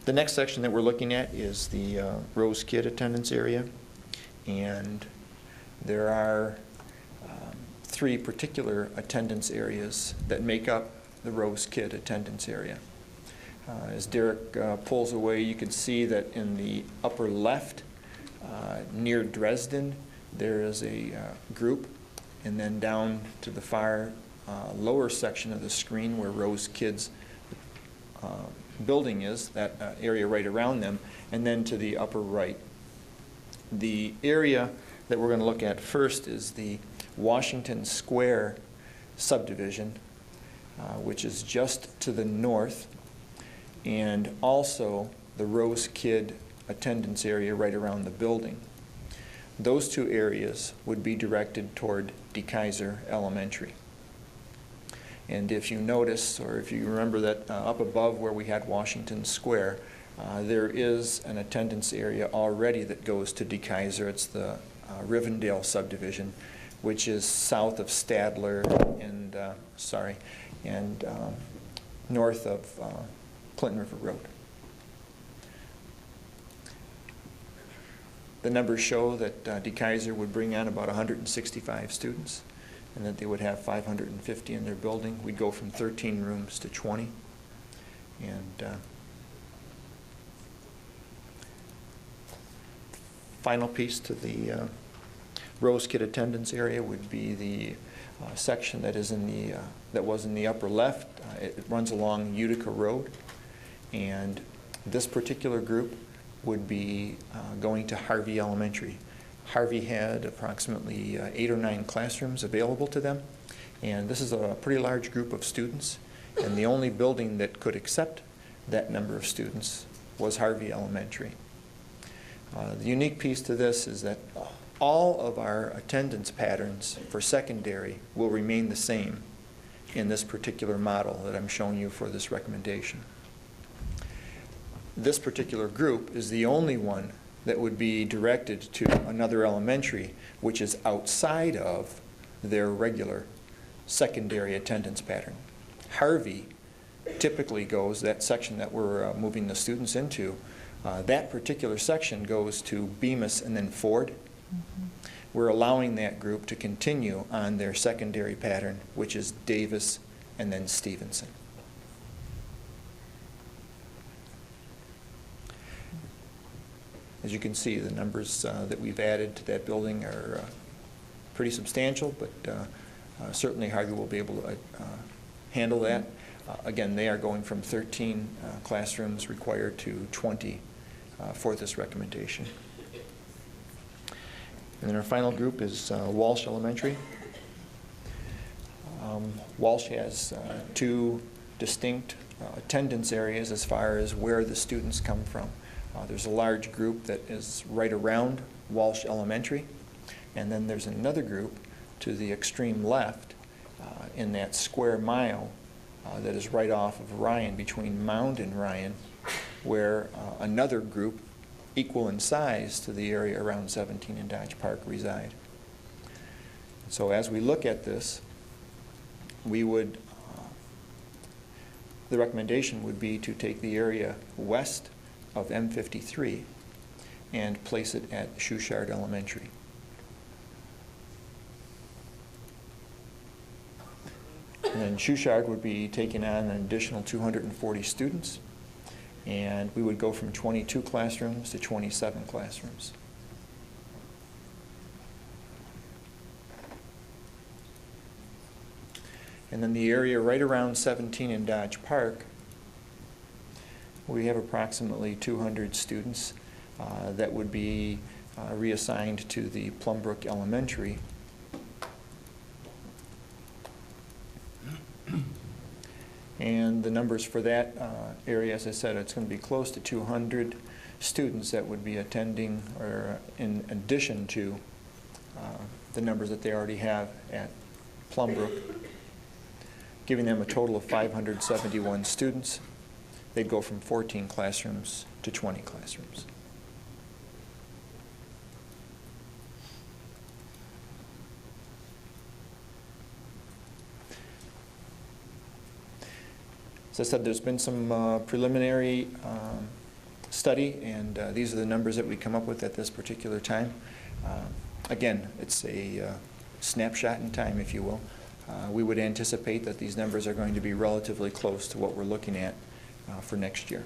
The next section that we're looking at is the Rose Kid attendance area, and there are three particular attendance areas that make up the Rose Kid attendance area. As Derek pulls away, you can see that in the upper left, near Dresden, there is a group, and then down to the far lower section of the screen where Rose Kid's building is, that area right around them, and then to the upper right. The area that we're going to look at first is the Washington Square subdivision, which is just to the north, and also the Rose Kid attendance area right around the building. Those two areas would be directed toward DeKaiser Elementary. And if you notice, or if you remember that up above where we had Washington Square, there is an attendance area already that goes to DeKaiser. It's the Rivendell subdivision, which is south of Stadler and north of Clinton River Road. The numbers show that DeKaiser would bring on about 165 students, and that they would have 550 in their building. We'd go from 13 rooms to 20. And final piece to the Rose Kid attendance area would be the section that is in the that was in the upper left. It runs along Utica Road, and this particular group would be going to Harvey Elementary. Harvey had approximately 8 or 9 classrooms available to them, and this is a pretty large group of students, and the only building that could accept that number of students was Harvey Elementary. The unique piece to this is that all of our attendance patterns for secondary will remain the same in this particular model that I'm showing you for this recommendation. This particular group is the only one that would be directed to another elementary, which is outside of their regular secondary attendance pattern. Harvey typically goes, that section that we're moving the students into, that particular section goes to Bemis and then Ford. We're allowing that group to continue on their secondary pattern, which is Davis and then Stevenson. As you can see, the numbers that we've added to that building are pretty substantial, but certainly Harvey will be able to handle that. Again, they are going from 13 classrooms required to 20 for this recommendation. And then our final group is Walsh Elementary. Walsh has 2 distinct attendance areas as far as where the students come from. There's a large group that is right around Walsh Elementary, and then there's another group to the extreme left in that square mile that is right off of Ryan, between Mound and Ryan, where another group equal in size to the area around 17 and Dodge Park reside. So as we look at this, we would, the recommendation would be to take the area west of M53 and place it at Shouchard Elementary. And then Shouchard would be taking on an additional 240 students, and we would go from 22 classrooms to 27 classrooms. And then the area right around 17 in Dodge Park, we have approximately 200 students that would be reassigned to the Plumbrook Elementary. And the numbers for that area, as I said, it's going to be close to 200 students that would be attending, or in addition to the numbers that they already have at Plumbrook, giving them a total of 571 students. They'd go from 14 classrooms to 20 classrooms. As I said, there's been some preliminary study, and these are the numbers that we come up with at this particular time. Again, it's a snapshot in time, if you will. We would anticipate that these numbers are going to be relatively close to what we're looking at for next year.